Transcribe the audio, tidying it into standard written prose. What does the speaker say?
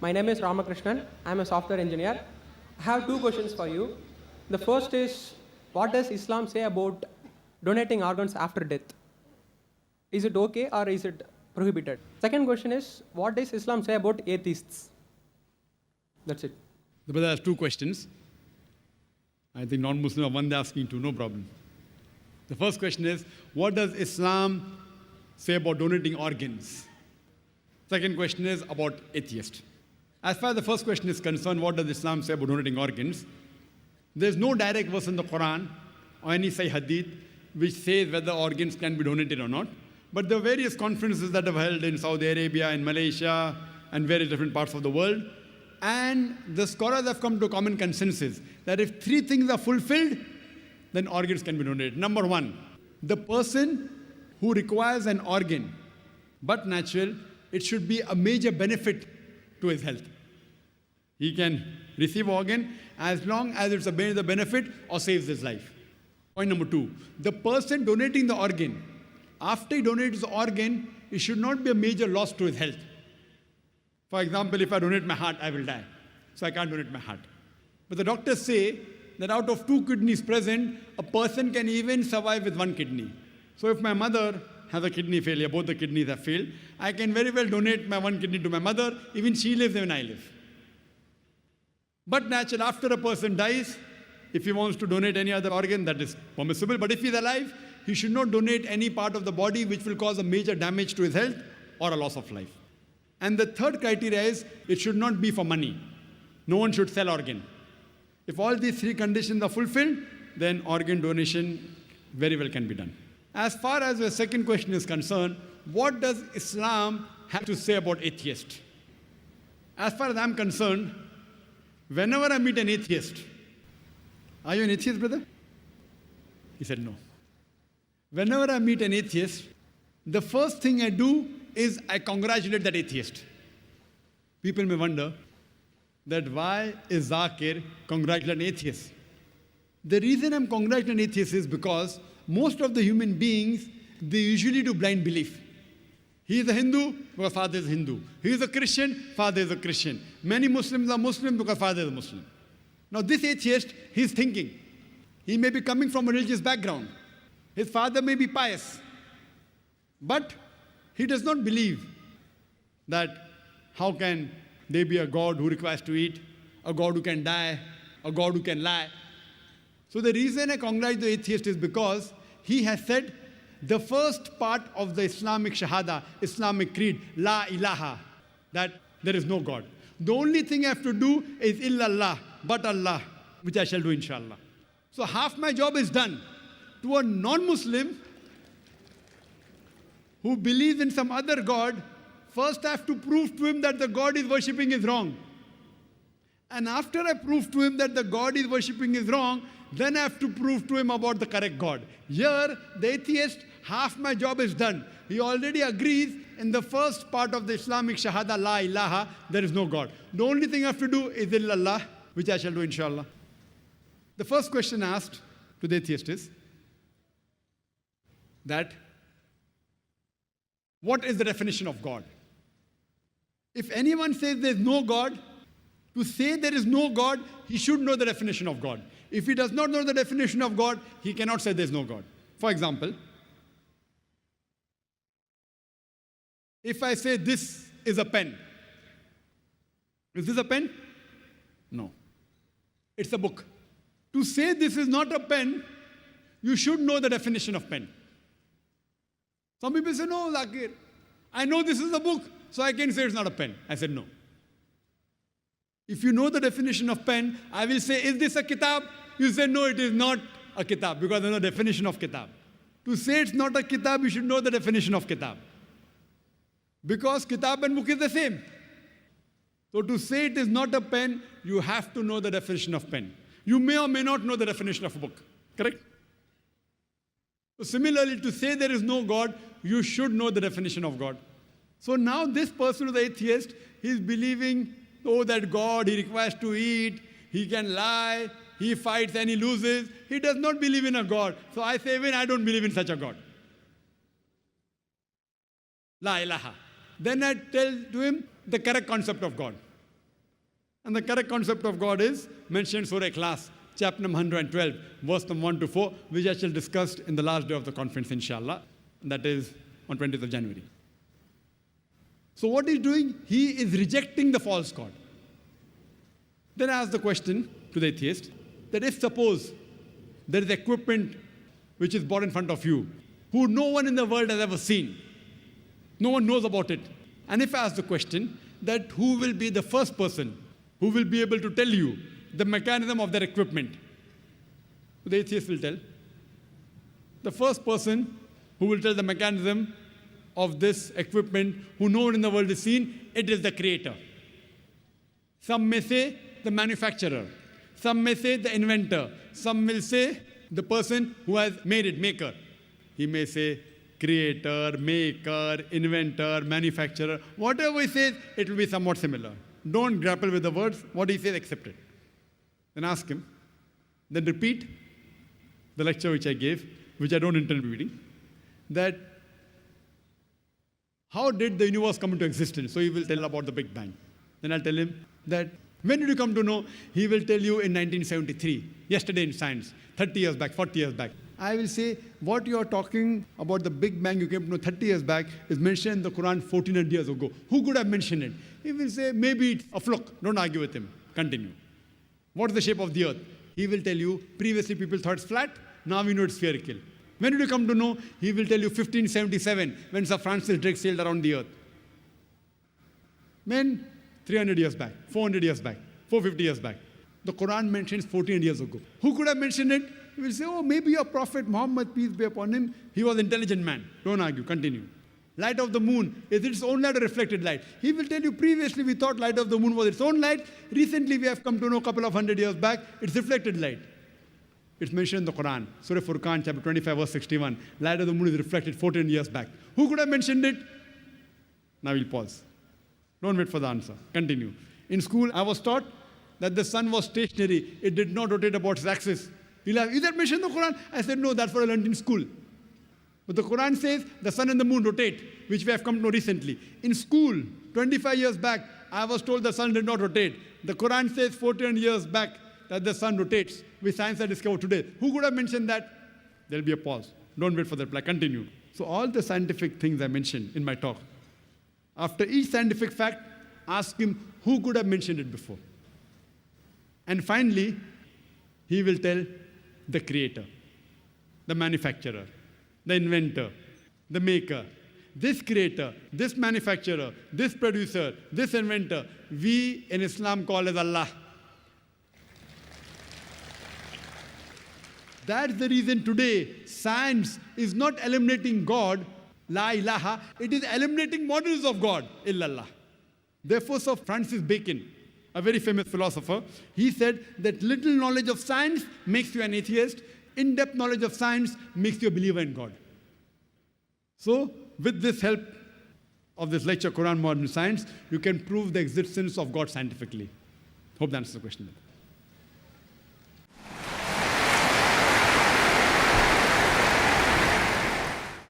My name is Ramakrishnan. I am a software engineer. I have two questions for you. The first is, what does Islam say about donating organs after death? Is it okay or is it prohibited? Second question is, what does Islam say about atheists? That's it. The brother has two questions. I think non-Muslim are one they're asking two, no problem. The first question is, what does Islam say about donating organs? Second question is about atheists. As far as the first question is concerned, what does Islam say about donating organs? There's no direct verse in the Quran or any Sahih Hadith which says whether organs can be donated or not. But there are various conferences that have held in Saudi Arabia, in Malaysia, and various different parts of the world. And the scholars have come to a common consensus that if three things are fulfilled, then organs can be donated. Number one, the person who requires an organ, but natural, it should be a major benefit to his health. He can receive organ as long as it's a major benefit or saves his life. Point number two, the person donating the organ, after he donates the organ, it should not be a major loss to his health. For example, if I donate my heart, I will die. So I can't donate my heart. But the doctors say that out of two kidneys present, a person can even survive with one kidney. So if my mother has a kidney failure, both the kidneys have failed, I can very well donate my one kidney to my mother, even she lives, even I live. But naturally, after a person dies, if he wants to donate any other organ, that is permissible. But if he's alive, he should not donate any part of the body which will cause a major damage to his health or a loss of life. And the third criteria is, it should not be for money. No one should sell organ. If all these three conditions are fulfilled, then organ donation very well can be done. As far as the second question is concerned, what does Islam have to say about atheists? As far as I'm concerned, whenever I meet an atheist, are you an atheist, brother? He said no. Whenever I meet an atheist, the first thing I do is I congratulate that atheist. People may wonder that why is Zakir congratulating atheists? The reason I'm congratulating atheists is because most of the human beings, they usually do blind belief. He is a Hindu because father is Hindu. He is a Christian, father is a Christian. Many Muslims are Muslim because father is a Muslim. Now this atheist, he's thinking. He may be coming from a religious background. His father may be pious. But he does not believe that how can there be a God who requires to eat, a God who can die, a God who can lie. So the reason I congratulate the atheist is because he has said the first part of the Islamic Shahada, Islamic creed, La ilaha, that there is no God. The only thing I have to do is illallah, but Allah, which I shall do inshallah. So half my job is done. To a non-Muslim who believes in some other God, first I have to prove to him that the God he's worshipping is wrong. And after I prove to him that the God he's worshipping is wrong, then I have to prove to him about the correct God. Here, the atheist, half my job is done. He already agrees in the first part of the Islamic Shahada, La ilaha, there is no God. The only thing I have to do is illallah, which I shall do inshallah. The first question asked to the atheist is that, what is the definition of God? If anyone says there is no God, to say there is no God, he should know the definition of God. If he does not know the definition of God, he cannot say there is no God. For example, if I say this is a pen, is this a pen? No. It's a book. To say this is not a pen, you should know the definition of pen. Some people say, no, Zakir, I know this is a book, so I can say it's not a pen. I said, no. If you know the definition of pen, I will say, is this a kitab? You say, no, it is not a kitab, because there's no definition of kitab. To say it's not a kitab, you should know the definition of kitab. Because kitab and book is the same. So to say it is not a pen, you have to know the definition of pen. You may or may not know the definition of a book. Correct? So similarly, to say there is no God, you should know the definition of God. So now this person who is the atheist, he is believing, oh, that God, he requires to eat, he can lie, he fights and he loses. He does not believe in a God. So I say, even I don't believe in such a God. La ilaha. Then I tell to him the correct concept of God. And the correct concept of God is mentioned in Surah Ikhlas, chapter number 112, verse number 1 to 4, which I shall discuss in the last day of the conference, inshallah. That is on 20th of January. So what he's doing, he is rejecting the false God. Then I ask the question to the atheist, that if suppose there is equipment which is brought in front of you, who no one in the world has ever seen, no one knows about it. And if I ask the question, that who will be the first person who will be able to tell you the mechanism of that equipment? The atheist will tell. The first person who will tell the mechanism of this equipment, who no one in the world has seen, it is the creator. Some may say the manufacturer. Some may say the inventor. Some will say the person who has made it, maker. He may say creator, maker, inventor, manufacturer. Whatever he says, it will be somewhat similar. Don't grapple with the words. What he says, accept it. Then ask him. Then repeat the lecture which I gave, which I don't intend repeating, that how did the universe come into existence? So he will tell about the Big Bang. Then I'll tell him that when did you come to know? He will tell you in 1973, yesterday in science, 30 years back, 40 years back. I will say, what you are talking about the Big Bang you came to know 30 years back is mentioned in the Quran 1400 years ago. Who could have mentioned it? He will say, maybe it's a fluke. Don't argue with him. Continue. What is the shape of the earth? He will tell you, previously people thought it's flat, now we know it's spherical. When did you come to know? He will tell you 1577, when Sir Francis Drake sailed around the earth. When? 300 years back, 400 years back, 450 years back. The Quran mentions 1400 years ago. Who could have mentioned it? He will say, oh, maybe your prophet Muhammad, peace be upon him, he was an intelligent man. Don't argue, continue. Light of the moon, is its own light or reflected light? He will tell you, previously we thought light of the moon was its own light. Recently we have come to know a couple of hundred years back, it's reflected light. It's mentioned in the Quran, Surah Furqan, chapter 25, verse 61. Light of the moon is reflected 14 years back. Who could have mentioned it? Now we'll pause. Don't wait for the answer. Continue. In school, I was taught that the sun was stationary. It did not rotate about its axis. You'll have, is that mentioned in the Quran? I said, no, that's what I learned in school. But the Quran says the sun and the moon rotate, which we have come to know recently. In school, 25 years back, I was told the sun did not rotate. The Quran says 14 years back that the sun rotates, which science has discovered today. Who could have mentioned that? There'll be a pause. Don't wait for the reply. Continue. So all the scientific things I mentioned in my talk, after each scientific fact, ask him who could have mentioned it before. And finally, he will tell the creator, the manufacturer, the inventor, the maker. This creator, this manufacturer, this producer, this inventor, we in Islam call as Allah. That's the reason today science is not eliminating God, la ilaha, it is eliminating models of God, illallah. Therefore, Sir Francis Bacon, a very famous philosopher, he said that little knowledge of science makes you an atheist, in-depth knowledge of science makes you a believer in God. So, with this help of this lecture, Quran Modern Science, you can prove the existence of God scientifically. Hope that answers the question.